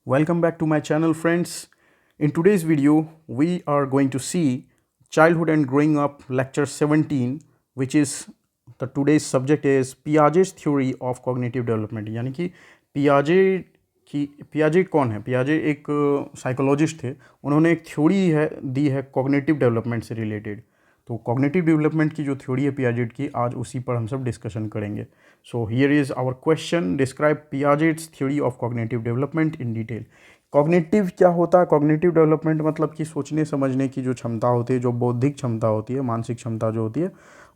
Welcome back to my channel, friends. In today's video, we are going to see Childhood and Growing Up Lecture 17, which is the today's subject is Piaget's theory of cognitive development. यानी कि Piaget कौन है? पियाजे एक psychologist थे. उन्होंने एक theory दी है cognitive development से रिलेटेड. तो कॉग्निटिव डेवलपमेंट की जो थ्योरी है पियाजेट की, आज उसी पर हम सब डिस्कशन करेंगे. So here is our question. Describe Piaget's theory of cognitive development in detail. Cognitive क्या होता है? कॉग्निटिव डेवलपमेंट मतलब कि सोचने समझने की जो क्षमता होती है, जो बौद्धिक क्षमता होती है, मानसिक क्षमता जो होती है,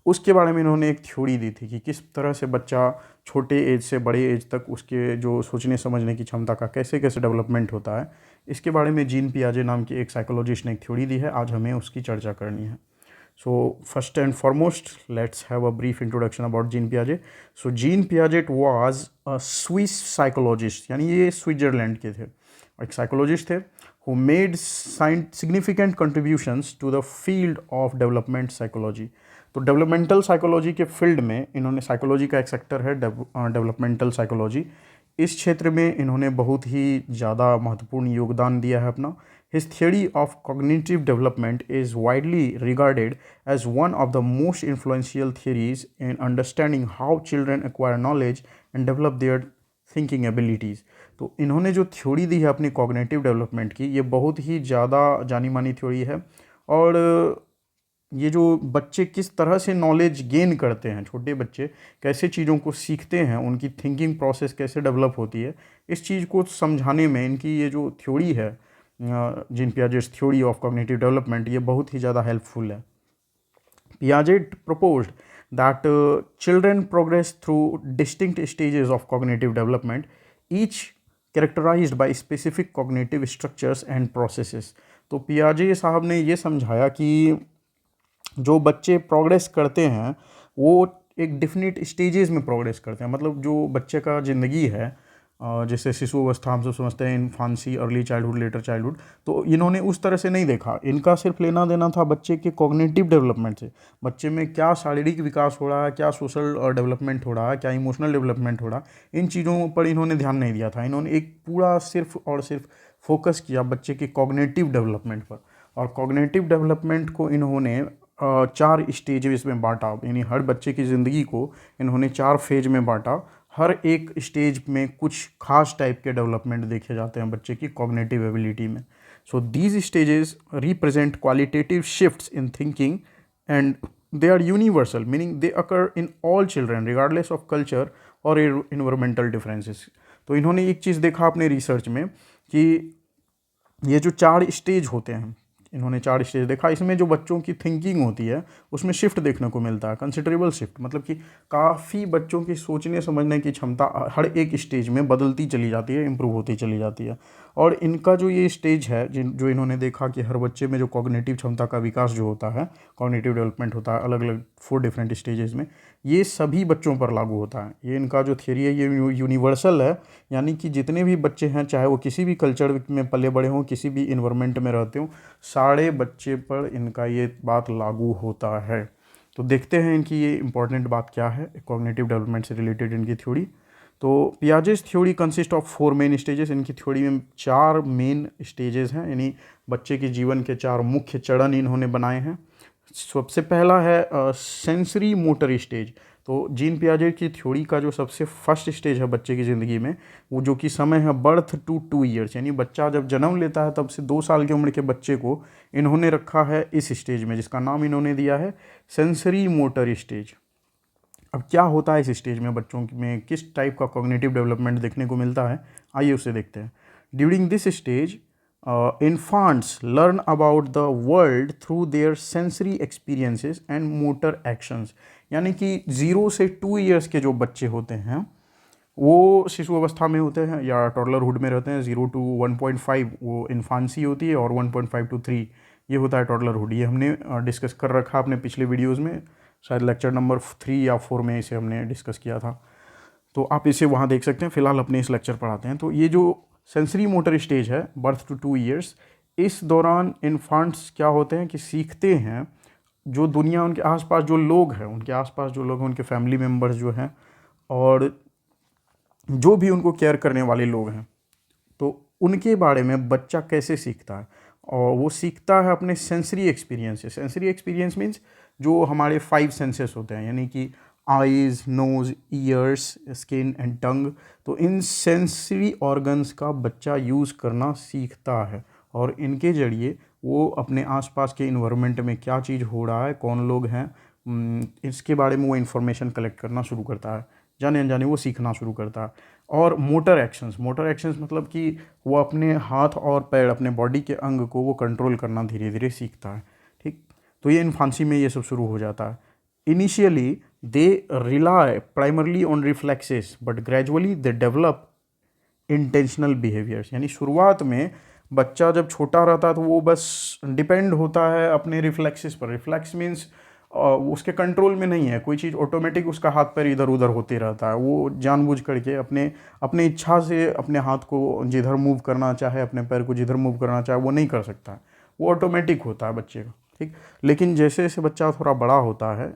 उसके बारे में इन्होंने एक थ्योरी दी थी कि किस तरह से बच्चा छोटे एज से बड़े एज तक उसके जो सोचने समझने की क्षमता का कैसे कैसे डेवलपमेंट होता है. इसके बारे में जीन पियाजे नाम के एक साइकोलॉजिस्ट ने एक थ्योरी दी है. आज हमें उसकी चर्चा करनी है. So first and foremost, let's have a brief introduction about Jean Piaget. So Jean Piaget was a Swiss psychologist, यानी ये स्विट्जरलैंड के थे, एक साइकोलॉजिस्ट थे who made significant contributions to the field of development psychology. तो developmental psychology के field में इन्होंने, साइकोलॉजी का एक सेक्टर है डेवलपमेंटल साइकोलॉजी, इस क्षेत्र में इन्होंने बहुत ही ज़्यादा महत्वपूर्ण योगदान दिया है अपना. His theory of cognitive development is widely regarded as one of the most influential theories in understanding how children acquire knowledge and develop their thinking abilities. तो इन्होंने जो थ्योरी दी है अपनी कॉग्निटिव डेवलपमेंट की, ये बहुत ही ज़्यादा जानी मानी थ्योरी है. और ये जो बच्चे किस तरह से नॉलेज गेन करते हैं, छोटे बच्चे कैसे चीज़ों को सीखते हैं, उनकी थिंकिंग प्रोसेस कैसे डेवलप होती है, इस चीज़ को समझाने में इनकी ये जो थ्योरी है, gene Piaget's theory of cognitive development, ये बहुत ही ज़्यादा हेल्पफुल है. Piaget proposed that children progress through distinct stages of cognitive development, each characterized by specific cognitive structures and processes. तो पियाजे साहब ने ये समझाया कि जो बच्चे प्रोग्रेस करते हैं वो एक डिफिनिट स्टेजेस में प्रोग्रेस करते हैं. मतलब जो बच्चे का ज़िंदगी है, जैसे शिशु अवस्था हम सब समझते हैं, इन्फांसी, अर्ली चाइल्डहुड, लेटर चाइल्डहुड, तो इन्होंने उस तरह से नहीं देखा. इनका सिर्फ लेना देना था बच्चे के कॉग्निटिव डेवलपमेंट से. बच्चे में क्या शारीरिक विकास हो रहा है, क्या सोशल डेवलपमेंट हो रहा है, क्या इमोशनल डेवलपमेंट हो रहा है, इन चीज़ों पर इन्होंने ध्यान नहीं दिया था. इन्होंने एक पूरा सिर्फ और सिर्फ फोकस किया बच्चे के कॉग्निटिव डेवलपमेंट पर. और कॉग्निटिव डेवलपमेंट को इन्होंने 4 स्टेजेस में बांटा. यानी हर बच्चे की ज़िंदगी को इन्होंने 4 फेज में बांटा. हर एक स्टेज में कुछ खास टाइप के डेवलपमेंट देखे जाते हैं बच्चे की कॉग्निटिव एबिलिटी में. So these stages represent qualitative shifts in thinking and they are universal, meaning they occur in all children regardless of culture और इन्वायरमेंटल डिफरेंसेस. तो इन्होंने एक चीज़ देखा अपने रिसर्च में कि ये जो 4 स्टेज होते हैं, इन्होंने 4 स्टेज देखा. इसमें जो बच्चों की थिंकिंग होती है उसमें शिफ्ट देखने को मिलता है, कंसिडरेबल शिफ्ट. मतलब कि काफ़ी बच्चों की सोचने समझने की क्षमता हर एक स्टेज में बदलती चली जाती है, इम्प्रूव होती चली जाती है. और इनका जो ये स्टेज है, जो इन्होंने देखा कि हर बच्चे में जो कॉग्निटिव क्षमता का विकास जो होता है, कॉग्निटिव डेवलपमेंट होता है अलग अलग 4 डिफरेंट स्टेजेस में, ये सभी बच्चों पर लागू होता है. ये इनका जो थियरी है ये यूनिवर्सल है. यानी कि जितने भी बच्चे हैं, चाहे वो किसी भी कल्चर में पले बड़े हों, किसी भी इन्वायरमेंट में रहते हों, सारे बच्चे पर इनका ये बात लागू होता है. तो देखते हैं इनकी ये इंपॉर्टेंट बात क्या है कॉग्निटिव डेवलपमेंट से रिलेटेड इनकी थ्योरी. तो Piaget's theory consist of 4 main stages. इनकी थ्योरी में 4 मेन स्टेजेस हैं, यानी बच्चे के जीवन के 4 मुख्य चरण इन्होंने बनाए हैं. सबसे पहला है सेंसरी मोटर स्टेज. तो जीन पियाजेट की थ्योरी का जो सबसे फर्स्ट स्टेज है बच्चे की ज़िंदगी में, वो जो कि समय है बर्थ टू 2 ईयर्स, यानी बच्चा जब जन्म लेता है तब से 2 साल की उम्र के बच्चे को इन्होंने रखा है इस स्टेज में, जिसका नाम इन्होंने दिया है सेंसरी मोटर स्टेज. अब क्या होता है इस स्टेज में, बच्चों में किस टाइप का कॉग्निटिव डेवलपमेंट देखने को मिलता है, आइए उसे देखते हैं. During this stage infants learn about the world through their sensory experiences and motor actions. यानी कि 0 से 2 ईयर्स के जो बच्चे होते हैं वो शिशु अवस्था में होते हैं या टॉडलरहुड में रहते हैं. 0 to 1.5 वो इन्फांसी होती है और 1.5 to 3 ये होता है टॉडलरहुड. ये हमने डिस्कस कर रखा अपने पिछले वीडियोज़ में, शायद लेक्चर नंबर 3 या 4 में इसे हमने डिस्कस किया था, तो आप इसे वहाँ देख सकते हैं. फिलहाल अपने इस लेक्चर पढ़ाते हैं. तो ये जो सेंसरी मोटर स्टेज है बर्थ टू 2 ईयर्स, इस दौरान इन्फांट्स क्या होते हैं कि सीखते हैं जो दुनिया उनके आसपास जो लोग हैं, उनके आसपास जो लोग हैं, उनके फैमिली मेम्बर्स जो हैं और जो भी उनको केयर करने वाले लोग हैं, तो उनके बारे में बच्चा कैसे सीखता है, और वो सीखता है अपने सेंसरी एक्सपीरियंस से। सेंसरी एक्सपीरियंस मीन्स जो हमारे 5 सेंसेस होते हैं, यानी कि eyes, nose, ears, skin and tongue. तो इन सेंसरी ऑर्गन्स का बच्चा यूज़ करना सीखता है, और इनके ज़रिए वो अपने आसपास के इन्वायरमेंट में क्या चीज़ हो रहा है, कौन लोग हैं, इसके बारे में वो इन्फॉर्मेशन कलेक्ट करना शुरू करता है। जाने अनजाने वो सीखना शुरू करता है। और मोटर एक्शंस मतलब कि वो अपने हाथ और पैर, अपने बॉडी के अंग को वो कंट्रोल करना धीरे धीरे सीखता है। ठीक, तो ये इन्फांसी में ये सब शुरू हो जाता है। Initially they rely primarily on reflexes but gradually they develop intentional behaviours. यानी शुरुआत में बच्चा जब छोटा रहता है तो वो बस डिपेंड होता है अपने रिफ्लेक्सेस पर। रिफ्लेक्स मीन्स उसके कंट्रोल में नहीं है, कोई चीज़ ऑटोमेटिक उसका हाथ पैर इधर उधर होते रहता है। वो जानबूझ करके अपने इच्छा से अपने हाथ को जिधर मूव करना चाहे, अपने पैर को जिधर मूव करना चाहे, वो नहीं कर सकता है, वो ऑटोमेटिक होता है बच्चे का। ठीक, लेकिन जैसे जैसे बच्चा थोड़ा बड़ा होता है,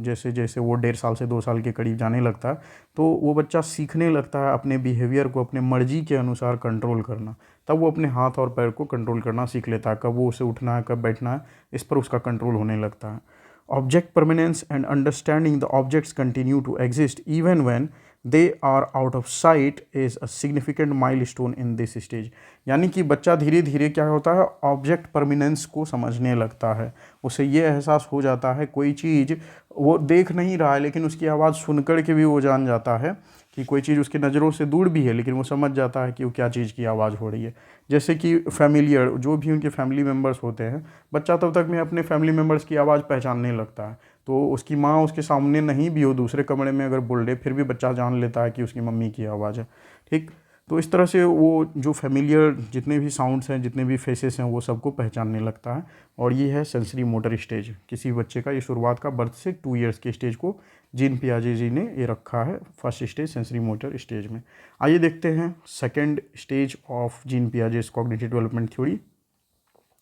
जैसे जैसे वो 1.5 साल से 2 साल के करीब जाने लगता है, तो वो बच्चा सीखने लगता है अपने बिहेवियर को अपने मर्जी के अनुसार कंट्रोल करना। तब वो अपने हाथ और पैर को कंट्रोल करना सीख लेता है, कब वो उसे उठना है, कब बैठना है, इस पर उसका कंट्रोल होने लगता है। Object permanence and understanding the objects continue to exist even when they are out of sight is a significant milestone in this stage। यानी कि बच्चा धीरे धीरे क्या होता है, ऑब्जेक्ट परमिनेंस को समझने लगता है। उसे ये एहसास हो जाता है कोई चीज़ वो देख नहीं रहा है, लेकिन उसकी आवाज़ सुनकर के भी वो जान जाता है कि कोई चीज़ उसकी नज़रों से दूर भी है, लेकिन वो समझ जाता है कि वो क्या चीज़ की आवाज़ हो रही है। जैसे कि फैमिलियर, जो भी उनके फैमिली मेम्बर्स होते हैं, बच्चा तब तक में अपने फैमिली मेम्बर्स की आवाज़ पहचानने लगता है। तो उसकी माँ उसके सामने नहीं भी हो, दूसरे कमरे में अगर बोल रहे, फिर भी बच्चा जान लेता है कि उसकी मम्मी की आवाज़ है। ठीक, तो इस तरह से वो जो फैमिलियर जितने भी साउंड्स हैं, जितने भी फेसेस हैं, वो सबको पहचानने लगता है। और ये है सेंसरी मोटर स्टेज किसी बच्चे का। ये शुरुआत का बर्थ से 2 ईयर्स के स्टेज को जीन पियाजे जी ने ये रखा है first stage sensory motor stage में। आइए देखते हैं second stage of gene Piaget's cognitive development theory,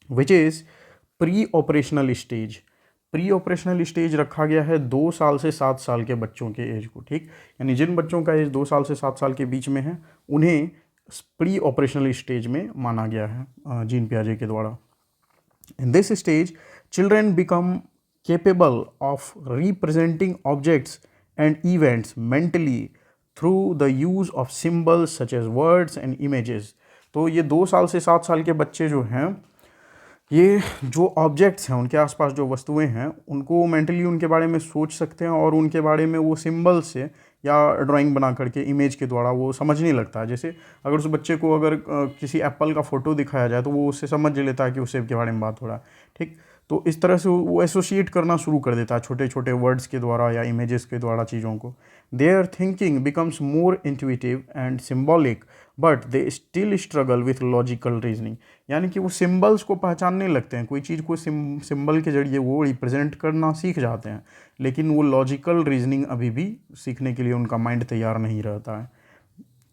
which is pre operational stage. Pre operational stage रखा गया है 2 साल से 7 साल के बच्चों के एज को। ठीक, यानी जिन बच्चों का एज 2 साल से 7 साल के बीच में है, उन्हें प्री ऑपरेशनल स्टेज में माना गया है जीन पियाजे के द्वारा। In this stage children become capable of representing objects and events mentally through the use of symbols such as words and images। तो ये 2 साल से 7 साल के बच्चे जो हैं, ये जो ऑब्जेक्ट्स हैं, उनके आसपास जो वस्तुएं हैं, उनको मेंटली उनके बारे में सोच सकते हैं, और उनके बारे में वो सिंबल से या ड्राइंग बना करके इमेज के द्वारा वो समझने लगता है। जैसे अगर उस बच्चे को अगर किसी एप्पल का फ़ोटो दिखाया जाए, तो वो उससे समझ लेता है कि उस सेब के बारे में बात हो रहा है। ठीक, तो इस तरह से वो एसोसिएट करना शुरू कर देता है छोटे छोटे वर्ड्स के द्वारा या इमेजेस के द्वारा चीज़ों को। There thinking becomes more intuitive and symbolic but they still struggle with logical reasoning. यानी कि वो सिम्बल्स को पहचानने लगते हैं, कोई चीज़ को सिम्बल के जरिए वो रिप्रेजेंट करना सीख जाते हैं, लेकिन वो लॉजिकल रीजनिंग अभी भी सीखने के लिए उनका माइंड तैयार नहीं रहता है।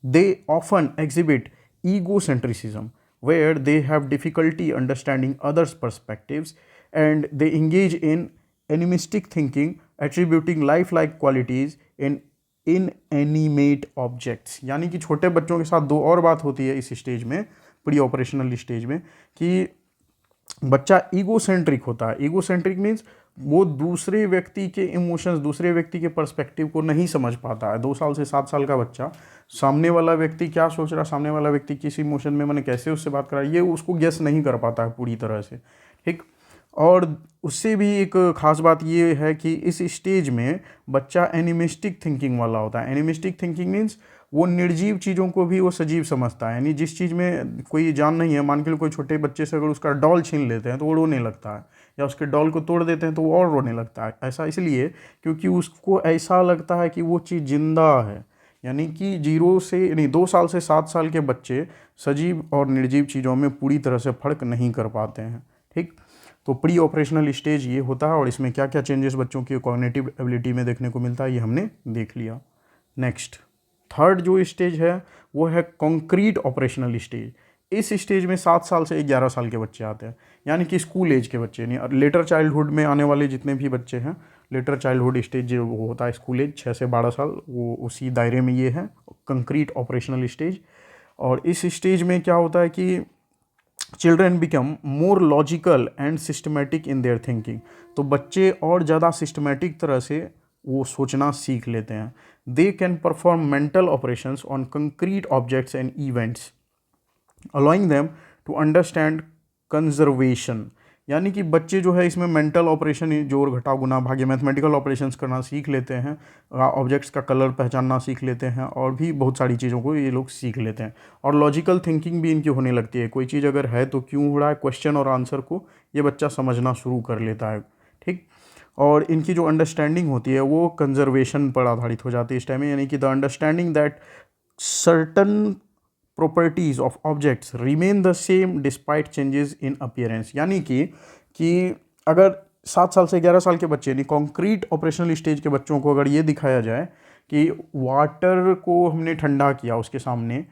They often exhibit egocentrism where they have difficulty understanding others' perspectives and they engage in animistic thinking, attributing lifelike qualities in inanimate objects। यानी कि छोटे बच्चों के साथ दो और बात होती है इस स्टेज में, प्री ऑपरेशनल स्टेज में, कि बच्चा ईगोसेंट्रिक होता है। ईगोसेंट्रिक मीन्स वो दूसरे व्यक्ति के इमोशंस, दूसरे व्यक्ति के पर्सपेक्टिव को नहीं समझ पाता है। 2 साल से 7 साल का बच्चा सामने वाला व्यक्ति क्या सोच रहा है, सामने वाला व्यक्ति किस इमोशन में, मैंने कैसे उससे बात करा, ये उसको गेस नहीं कर पाता है पूरी तरह से। ठीक, और उससे भी एक ख़ास बात ये है कि इस स्टेज में बच्चा एनिमिस्टिक थिंकिंग वाला होता है। एनिमिस्टिक थिंकिंग मीन्स वो निर्जीव चीज़ों को भी वो सजीव समझता है। यानी जिस चीज़ में कोई जान नहीं है, मान के कोई छोटे बच्चे से अगर उसका डॉल छीन लेते हैं तो वो रोने लगता है, या उसके डॉल को तोड़ देते हैं तो वो और रोने लगता है। ऐसा इसलिए क्योंकि उसको ऐसा लगता है कि वो चीज़ जिंदा है। यानी कि 2 साल से 7 साल के बच्चे सजीव और निर्जीव चीज़ों में पूरी तरह से फ़र्क नहीं कर पाते हैं। ठीक, तो प्री ऑपरेशनल स्टेज ये होता है, और इसमें क्या क्या चेंजेस बच्चों की कॉग्निटिव एबिलिटी में देखने को मिलता है ये हमने देख लिया। नेक्स्ट थर्ड जो स्टेज है वो है कॉन्क्रीट ऑपरेशनल स्टेज। इस स्टेज में 7 साल से 11 साल के बच्चे आते हैं, यानी कि स्कूल एज के बच्चे, यानी लेटर चाइल्डहुड में आने वाले जितने भी बच्चे हैं, लेटर चाइल्डहुड स्टेज जो वो होता है स्कूल एज 6 से 12 साल, वो उसी दायरे में ये है कंक्रीट ऑपरेशनल स्टेज। और इस स्टेज में क्या होता है कि children become more logical and systematic in their thinking. तो बच्चे और ज़्यादा सिस्टमेटिक तरह से वो सोचना सीख लेते हैं। They can perform mental operations on concrete objects and events allowing them to understand conservation. यानी कि बच्चे जो है इसमें मेंटल ऑपरेशन, जोड़ घटाव गुना भाग्य, मैथमेटिकल ऑपरेशंस करना सीख लेते हैं, ऑब्जेक्ट्स का कलर पहचानना सीख लेते हैं, और भी बहुत सारी चीज़ों को ये लोग सीख लेते हैं। और लॉजिकल थिंकिंग भी इनकी होने लगती है। कोई चीज़ अगर है तो क्यों हो रहा है, क्वेश्चन और आंसर को ये बच्चा समझना शुरू कर लेता है। ठीक। और इनकी जो अंडरस्टैंडिंग होती है वो कंजर्वेशन पर आधारित हो जाती है इस टाइम में, यानी कि the understanding that certain properties of objects remain the same despite changes in appearance। यानी कि अगर 7 साल से 11 साल के बच्चे, यानी कॉन्क्रीट ऑपरेशनल स्टेज के बच्चों को अगर ये दिखाया जाए कि वाटर को हमने ठंडा किया, उसके सामने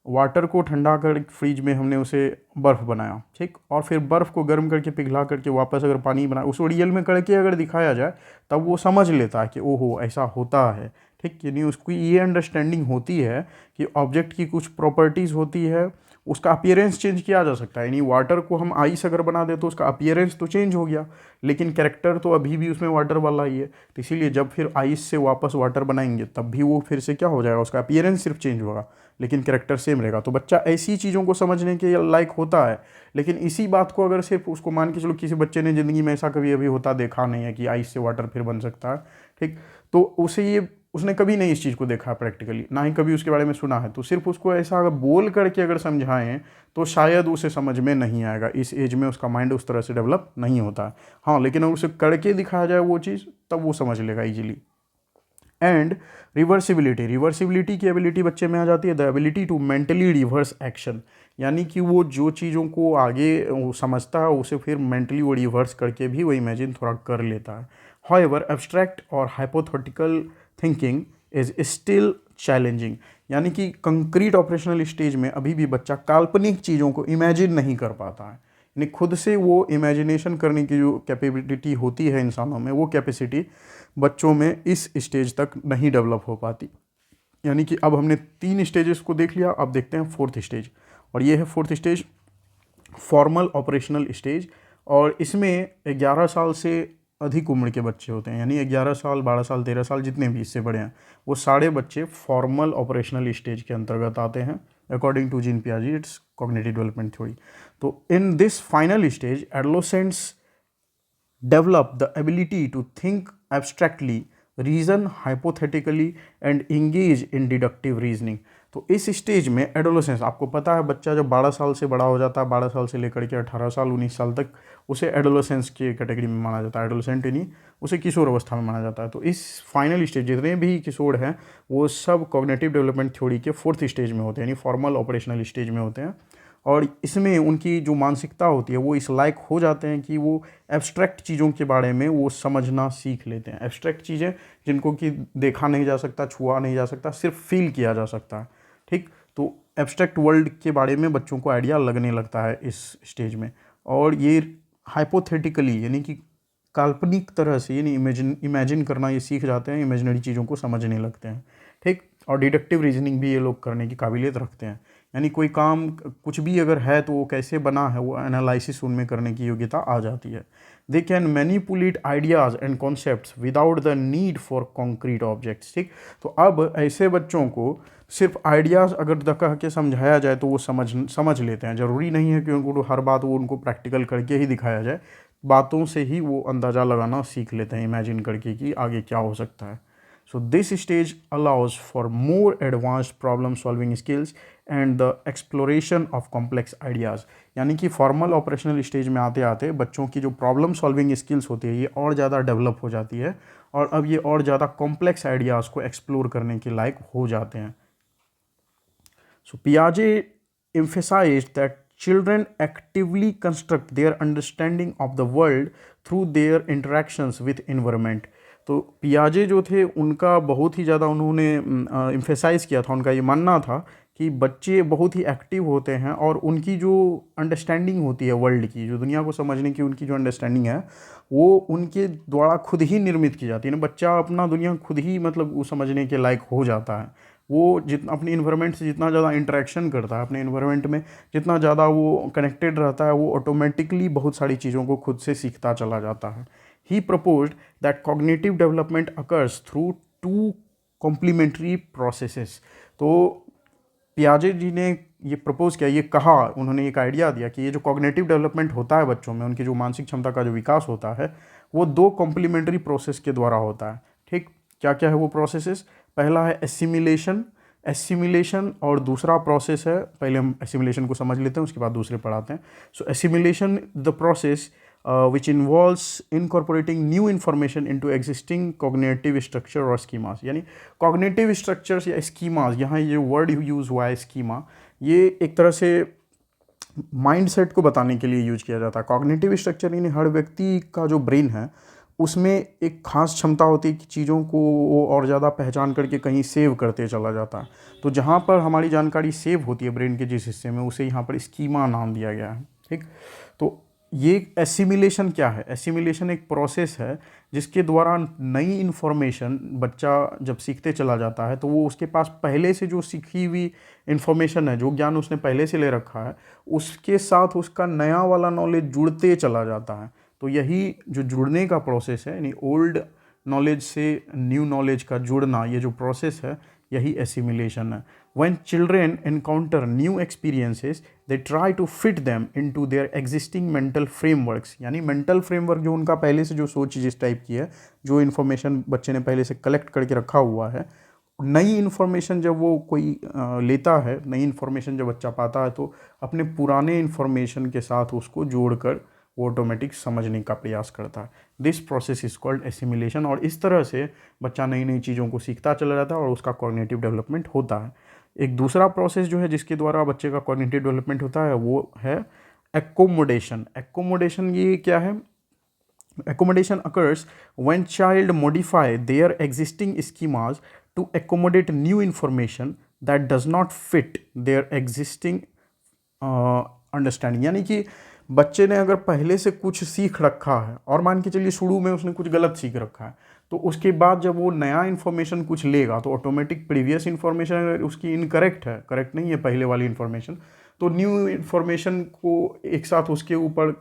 वाटर को ठंडा कर फ्रिज में हमने उसे बर्फ़ बनाया, ठीक, और फिर बर्फ़ को गर्म करके पिघला करके वापस अगर पानी बनाया, उसको रियल में करके अगर दिखाया जाए तब वो समझ लेता है कि ओहो ऐसा होता है। ठीक, यानी उसकी ये अंडरस्टैंडिंग होती है कि ऑब्जेक्ट की कुछ प्रॉपर्टीज़ होती है, उसका अपीयरेंस चेंज किया जा सकता है। यानी वाटर को हम आइस अगर बना दे तो उसका अपीयरेंस तो चेंज हो गया, लेकिन कैरेक्टर तो अभी भी उसमें वाटर वाला ही है। तो इसीलिए जब फिर आइस से वापस वाटर बनाएंगे तब भी वो फिर से क्या हो जाएगा, उसका अपीयरेंस सिर्फ चेंज होगा लेकिन कैरेक्टर सेम रहेगा। तो बच्चा ऐसी चीज़ों को समझने के लायक होता है। लेकिन इसी बात को अगर सिर्फ उसको मान के चलो किसी बच्चे ने ज़िंदगी में ऐसा कभी अभी होता देखा नहीं है कि आइस से वाटर फिर बन सकता है, ठीक, तो उसे ये उसने कभी नहीं इस चीज़ को देखा प्रैक्टिकली, ना ही कभी उसके बारे में सुना है। तो सिर्फ उसको ऐसा अगर बोल करके अगर समझाएं तो शायद उसे समझ में नहीं आएगा। इस एज में उसका माइंड उस तरह से डेवलप नहीं होता है। हाँ, लेकिन अगर उसे करके दिखाया जाए वो चीज़ तब वो समझ लेगा ईजिली। एंड रिवर्सिबिलिटी की एबिलिटी बच्चे में आ जाती है, the ability to mentally reverse action. यानी कि वो जो चीज़ों को आगे वो समझता है उसे फिर मेंटली वो रिवर्स करके भी वो इमेजिन थोड़ा कर लेता है। हाउएवर एब्स्ट्रैक्ट और hypothetical thinking is still challenging. यानी कि कंक्रीट ऑपरेशनल स्टेज में अभी भी बच्चा काल्पनिक चीज़ों को इमेजिन नहीं कर पाता है। यानी खुद से वो इमेजिनेशन करने की जो कैपेबिलिटी होती है इंसानों में, वो कैपेसिटी बच्चों में इस स्टेज तक नहीं डेवलप हो पाती। यानी कि अब हमने 3 स्टेजेस को देख लिया, अब देखते हैं 4th स्टेज, और ये है 4th stage, formal operational stage. और इसमें 11 साल से अधिक उम्र के बच्चे होते हैं, यानी 11 साल, 12 साल, 13 साल, जितने भी इससे बड़े हैं वो सारे बच्चे फॉर्मल ऑपरेशनल स्टेज के अंतर्गत आते हैं अकॉर्डिंग टू जीन पियाजे इट्स कॉग्निटिव डेवलपमेंट थ्योरी। तो in this final stage adolescents develop the ability to think abstractly, reason hypothetically and engage in deductive reasoning। तो इस स्टेज में एडोलेसेंस, आपको पता है बच्चा जब 12 साल से बड़ा हो जाता है, 12 साल से लेकर के 18 साल 19 साल तक उसे एडोलेसेंस की कैटेगरी में माना जाता है। एडोलेसेंट यानी उसे किशोर अवस्था में माना जाता है। तो इस फाइनल स्टेज जितने भी किशोर हैं वो सब कॉग्निटिव डेवलपमेंट थ्योरी के 4th स्टेज में होते हैं, यानी फॉर्मल ऑपरेशनल स्टेज में होते हैं। और इसमें उनकी जो मानसिकता होती है वो इस लायक हो जाते हैं कि वो एब्स्ट्रैक्ट चीज़ों के बारे में वो समझना सीख लेते हैं। एब्स्ट्रैक्ट चीज़ें जिनको कि देखा नहीं जा सकता, छुआ नहीं जा सकता, सिर्फ फील किया जा सकता है, ठीक। तो एब्स्ट्रैक्ट वर्ल्ड के बारे में बच्चों को आइडिया लगने लगता है इस स्टेज में। और ये हाइपोथेटिकली यानी कि काल्पनिक तरह से, यानी इमेजिन करना ये सीख जाते हैं, इमेजिनरी चीज़ों को समझने लगते हैं, ठीक। और डिडक्टिव रीजनिंग भी ये लोग करने की काबिलियत रखते हैं, यानी कोई काम कुछ भी अगर है तो वो कैसे बना है वो एनालिसिस उनमें करने की योग्यता आ जाती है। They can manipulate ideas and concepts without the need for concrete objects, ठीक। तो अब ऐसे बच्चों को सिर्फ आइडियाज़ अगर कह के समझाया जाए तो वो समझ लेते हैं। ज़रूरी नहीं है कि उनको हर बात वो उनको प्रैक्टिकल करके ही दिखाया जाए, बातों से ही वो अंदाज़ा लगाना सीख लेते हैं इमेजिन करके कि आगे क्या हो सकता है। So this stage allows for more advanced problem solving skills and the exploration of complex ideas। यानी कि फॉर्मल ऑपरेशनल स्टेज में आते आते बच्चों की जो प्रॉब्लम सॉल्विंग स्किल्स होती है ये और ज़्यादा डेवलप हो जाती है, और अब ये और ज़्यादा कॉम्प्लेक्स आइडियाज़ को एक्सप्लोर करने के लायक हो जाते हैं। So Piaget emphasized that children actively construct their understanding of the world through their interactions with environment। तो पियाजे जो थे उनका बहुत ही ज़्यादा उन्होंने एम्फेसाइज़ किया था, उनका ये मानना था कि बच्चे बहुत ही एक्टिव होते हैं और उनकी जो अंडरस्टैंडिंग होती है वर्ल्ड की, जो दुनिया को समझने की उनकी जो अंडरस्टैंडिंग है वो उनके द्वारा खुद ही निर्मित की जाती है ना। बच्चा अपना दुनिया खुद ही मतलब वो समझने के लायक हो जाता है, वो जितना अपने इन्वायरमेंट से जितना ज़्यादा इंटरेक्शन करता है, अपने इन्वायरमेंट में जितना ज़्यादा वो कनेक्टेड रहता है, वो ऑटोमेटिकली बहुत सारी चीज़ों को खुद से सीखता चला जाता है। He proposed that cognitive development occurs through two complementary processes. तो पियाजे जी ने ये प्रपोज किया, ये कहा, उन्होंने एक आइडिया दिया कि ये जो कॉग्निटिव डेवलपमेंट होता है बच्चों में, उनकी जो मानसिक क्षमता का जो विकास होता है, वो दो कॉम्प्लीमेंट्री प्रोसेस के द्वारा होता है। ठीक, क्या क्या है वो प्रोसेसेस? पहला है एसिमिलेशन और दूसरा प्रोसेस है, पहले हम एसिमिलेशन को समझ लेते हैं, उसके बाद दूसरे पढ़ाते हैं। So assimilation the process which involves incorporating new information into existing cognitive structure और schemas। यानी cognitive structures या schemas, यहाँ ये वर्ड यूज़ हुआ है schema, ये एक तरह से माइंड सेट को बताने के लिए यूज किया जाता है। कॉग्निटिव स्ट्रक्चर यानी हर व्यक्ति का जो ब्रेन है उसमें एक खास क्षमता होती है कि चीज़ों को वो और ज़्यादा पहचान करके कहीं सेव करते चला जाता है। तो जहाँ पर हमारी जानकारी सेव होती है ब्रेन के जिस हिस्से में, उसे यहाँ पर स्कीमा नाम दिया गया है। ठीक, तो ये एसिमिलेशन क्या है? एसिमिलेशन एक प्रोसेस है जिसके द्वारा नई इन्फॉर्मेशन बच्चा जब सीखते चला जाता है तो वो उसके पास पहले से जो सीखी हुई इन्फॉर्मेशन है, जो ज्ञान उसने पहले से ले रखा है, उसके साथ उसका नया वाला नॉलेज जुड़ते चला जाता है। तो यही जो जुड़ने का प्रोसेस है, यानी ओल्ड नॉलेज से न्यू नॉलेज का जुड़ना, ये जो प्रोसेस है, यही एसिमिलेशन है। When children encounter new experiences, they try to fit them into their existing mental frameworks। यानी मेंटल फ्रेमवर्क जो उनका पहले से जो सोच जिस टाइप की है, जो इन्फॉर्मेशन बच्चे ने पहले से कलेक्ट करके रखा हुआ है, नई इन्फॉर्मेशन जब वो कोई लेता है, नई इन्फॉर्मेशन जब बच्चा पाता है, तो अपने पुराने इन्फॉर्मेशन के साथ उसको जोड़कर वो ऑटोमेटिक समझने का प्रयास करता है। This process is called assimilation. और इस तरह से बच्चा नई नई चीज़ों को सीखता चला जाता है और उसका कॉग्निटिव डेवलपमेंट होता है। एक दूसरा प्रोसेस जो है जिसके द्वारा बच्चे का कॉग्निटिव डेवलपमेंट होता है वो है एकोमोडेशन। एकोमोडेशन ये क्या है? Accommodation occurs when child modify their existing schemas to accommodate new information that does not fit their existing understanding. यानी कि बच्चे ने अगर पहले से कुछ सीख रखा है और मान के चलिए शुरू में उसने कुछ गलत सीख रखा है, तो उसके बाद जब वो नया इन्फॉर्मेशन कुछ लेगा तो ऑटोमेटिक प्रीवियस इन्फॉर्मेशन अगर उसकी इनकरेक्ट है, करेक्ट नहीं है पहले वाली इन्फॉर्मेशन, तो न्यू इन्फॉर्मेशन को एक साथ उसके ऊपर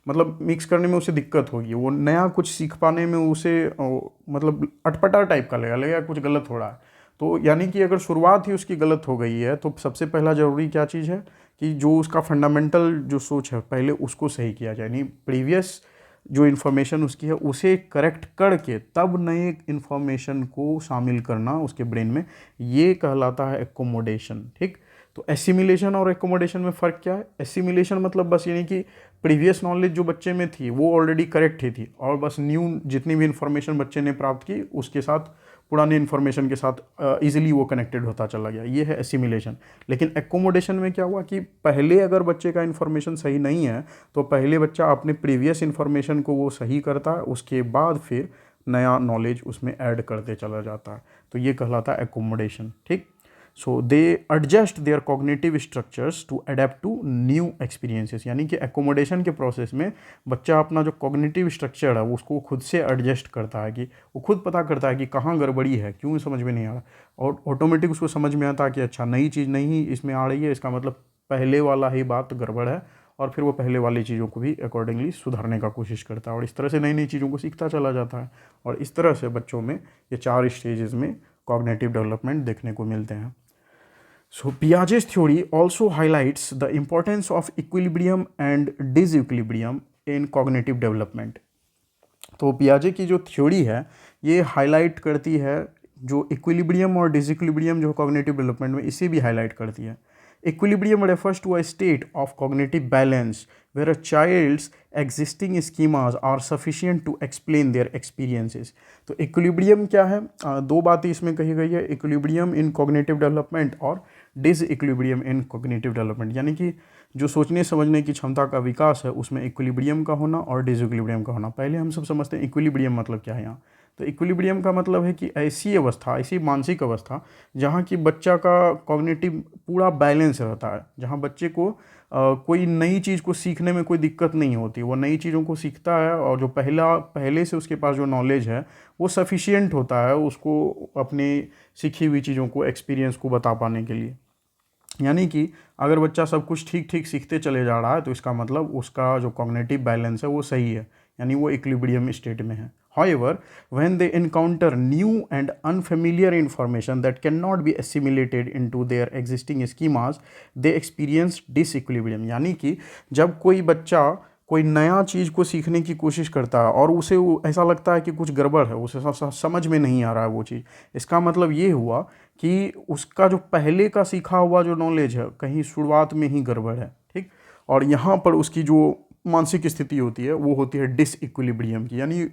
मतलब मिक्स करने में उसे दिक्कत होगी। वो नया कुछ सीख पाने में उसे मतलब अटपटा टाइप का लगेगा कुछ गलत हो रहा है। तो यानी कि अगर शुरुआत ही उसकी गलत हो गई है, तो सबसे पहला ज़रूरी क्या चीज़ है कि जो उसका फंडामेंटल जो सोच है पहले उसको सही किया जाए, यानी प्रीवियस जो इन्फॉर्मेशन उसकी है उसे करेक्ट करके तब नए इन्फॉर्मेशन को शामिल करना उसके ब्रेन में, ये कहलाता है एकोमोडेशन। ठीक, तो एसिमिलेशन और एकोमोडेशन में फ़र्क क्या है? एसिमिलेशन मतलब बस यानी कि प्रीवियस नॉलेज जो बच्चे में थी वो ऑलरेडी करेक्ट ही थी और बस न्यू जितनी भी इन्फॉर्मेशन बच्चे ने प्राप्त की उसके साथ पुराने इन्फॉर्मेशन के साथ इजीली वो कनेक्टेड होता चला गया, ये है एसिमिलेशन। लेकिन एकोमोडेशन में क्या हुआ कि पहले अगर बच्चे का इन्फॉर्मेशन सही नहीं है तो पहले बच्चा अपने प्रीवियस इन्फॉर्मेशन को वो सही करता है, उसके बाद फिर नया नॉलेज उसमें ऐड करते चला जाता है, तो ये कहलाता है एकोमोडेशन। ठीक, so they adjust their cognitive structures to adapt to new experiences. यानी कि एकोमोडेशन के प्रोसेस में बच्चा अपना जो कॉग्निटिव स्ट्रक्चर है उसको खुद से एडजस्ट करता है, कि वो खुद पता करता है कि कहाँ गड़बड़ी है, क्यों समझ में नहीं आ रहा, और ऑटोमेटिक उसको समझ में आता है कि अच्छा नई चीज़ नहीं इसमें आ रही है, इसका मतलब पहले वाला ही बात गड़बड़ है, और फिर वो पहले वाली चीज़ों को भी अकॉर्डिंगली सुधारने का कोशिश करता है और इस तरह से नई नई चीज़ों को सीखता चला जाता है। और इस तरह से बच्चों में ये 4 स्टेजेस में कॉग्निटिव डेवलपमेंट देखने को मिलते हैं। So Piaget's theory also highlights the importance of equilibrium and disequilibrium in cognitive development। तो पियाजे की जो थ्योरी है ये हाईलाइट करती है जो इक्विलिब्रियम और डिसइक्विलिब्रियम जो कॉग्निटिव डेवलपमेंट में, इसे भी हाईलाइट करती है। Equilibrium refers to a state of cognitive balance where a child's existing schemas are sufficient to explain their experiences। तो equilibrium क्या है? दो बातें इसमें कही गई है, equilibrium in cognitive development और disequilibrium in cognitive development। यानी कि जो सोचने समझने की क्षमता का विकास है उसमें equilibrium का होना और disequilibrium का होना। पहले हम सब समझते हैं equilibrium मतलब क्या है यहाँ। तो इक्विलिब्रियम का मतलब है कि ऐसी अवस्था, ऐसी मानसिक अवस्था जहाँ की बच्चा का कॉग्निटिव पूरा बैलेंस रहता है, जहाँ बच्चे को कोई नई चीज़ को सीखने में कोई दिक्कत नहीं होती, वो नई चीज़ों को सीखता है और जो पहले से उसके पास जो नॉलेज है वो सफिशिएंट होता है उसको अपनी सीखी हुई चीज़ों को, एक्सपीरियंस को बता पाने के लिए। यानी कि अगर बच्चा सब कुछ ठीक ठीक सीखते चले जा रहा है तो इसका मतलब उसका जो कॉग्निटिव बैलेंस है वो सही है, यानी वो इक्विलिब्रियम स्टेट में है। However, when they encounter new and unfamiliar information that cannot be assimilated into their existing schemas, they experience disequilibrium। यानी कि जब कोई बच्चा कोई नया चीज़ को सीखने की कोशिश करता है और उसे ऐसा लगता है कि कुछ गड़बड़ है, उसे समझ में नहीं आ रहा है वो चीज़, इसका मतलब ये हुआ कि उसका जो पहले का सीखा हुआ जो नॉलेज है कहीं शुरुआत में ही गड़बड़ है, ठीक। और यहाँ पर उसकी जो मानसिक स्थिति होती है वो होती है डिसइक्विलिब्रियम की, यानी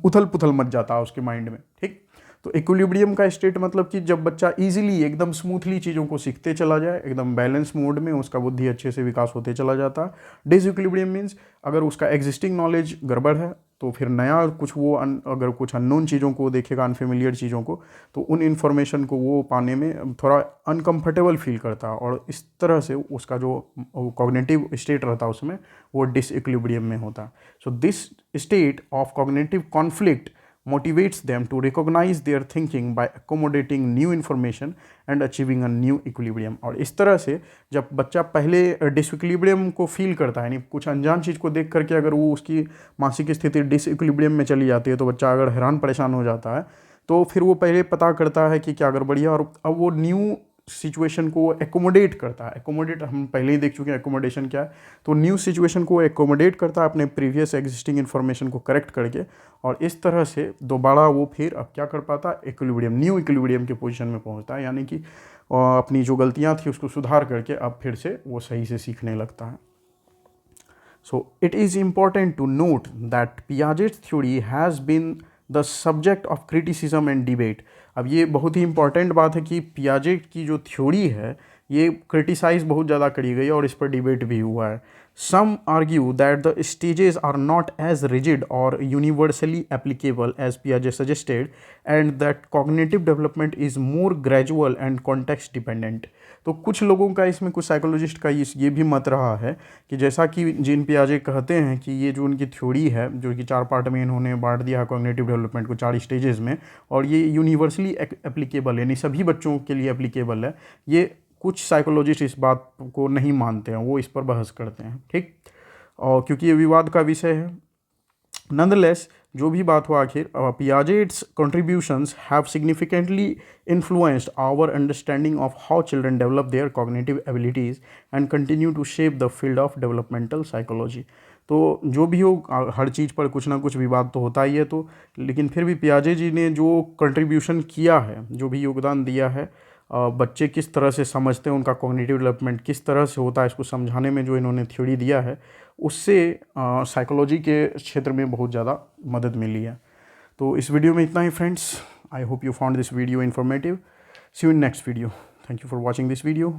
उथल पुथल मच जाता है उसके माइंड में, ठीक। तो इक्विलिब्रियम का स्टेट मतलब कि जब बच्चा इजीली एकदम स्मूथली चीज़ों को सीखते चला जाए, एकदम बैलेंस मोड में उसका बुद्धि अच्छे से विकास होते चला जाता है। डिसइक्विलिब्रियम मीन्स अगर उसका एग्जिस्टिंग नॉलेज गड़बड़ है तो फिर नया कुछ वो अगर कुछ अननोन चीज़ों को देखेगा, अनफेमिलियर चीज़ों को, तो उन इन्फॉर्मेशन को वो पाने में थोड़ा अनकम्फर्टेबल फील करता है और इस तरह से उसका जो कॉग्निटिव स्टेट रहता है उसमें वो डिसइक्विलिब्रियम में होता है। So this state of cognitive conflict motivates them to recognize their thinking by accommodating new information and achieving a new equilibrium। और इस तरह से जब बच्चा पहले डिसइक्विलिब्रियम को फील करता है, यानी कुछ अनजान चीज़ को देख करके अगर वो उसकी मानसिक स्थिति डिसइक्विलिब्रियम में चली जाती है तो बच्चा अगर हैरान परेशान हो जाता है तो फिर वो पहले पता करता है कि क्या गड़बड़ी है और अब वो न्यू सिचुएशन को एकोमोडेट करता है। एकोमोडेट हम पहले ही देख चुके हैं एकोमोडेशन क्या है, तो न्यू सिचुएशन को एकोमोडेट करता है अपने प्रीवियस एग्जिस्टिंग इन्फॉर्मेशन को करेक्ट करके, और इस तरह से दोबारा वो फिर अब क्या कर पाता है, इक्विलिब्रियम, न्यू इक्विलिब्रियम के पोजीशन में पहुंचता है, यानी कि अपनी जो गलतियां थी उसको सुधार करके अब फिर से वो सही से सीखने लगता है। So it is important to note that Piaget theory has been the subject of criticism and debate. अब ये बहुत ही इंपॉर्टेंट बात है कि पियाजेट की जो थ्योरी है ये क्रिटिसाइज बहुत ज़्यादा करी गई है और इस पर डिबेट भी हुआ है। Some argue that the stages are not as rigid और यूनिवर्सली एप्लीकेबल एज पियाजे suggested and that cognitive development is more gradual and context dependent. तो कुछ लोगों का इसमें, कुछ साइकोलॉजिस्ट का ये भी मत रहा है कि जैसा कि जीन पियाजे कहते हैं कि ये जो उनकी थ्योरी है, जो कि 4 पार्ट में इन्होंने बांट दिया है कॉग्निटिव डेवलपमेंट को 4 स्टेजेस में, और ये यूनिवर्सली एप्लीकेबल है, यानी सभी बच्चों के लिए एप्लीकेबल है। ये कुछ साइकोलॉजिस्ट इस बात को नहीं मानते हैं, वो इस पर बहस करते हैं, ठीक। और क्योंकि ये विवाद का विषय है, नॉनदलेस जो भी बात हो, आखिर Piaget's contributions have significantly influenced our understanding of how children develop their cognitive abilities and continue to shape the field of developmental psychology. तो जो भी हो, हर चीज़ पर कुछ ना कुछ विवाद तो होता ही है, तो लेकिन फिर भी पियाजे जी ने जो कंट्रीब्यूशन किया है, जो भी योगदान दिया है, बच्चे किस तरह से समझते हैं, उनका कॉग्निटिव डेवलपमेंट किस तरह से होता है, इसको समझाने में जो इन्होंने थ्योरी दिया है उससे साइकोलॉजी के क्षेत्र में बहुत ज़्यादा मदद मिली है। तो इस वीडियो में इतना ही friends. I hope you found this video informative. See you in next video. Thank you for watching this video.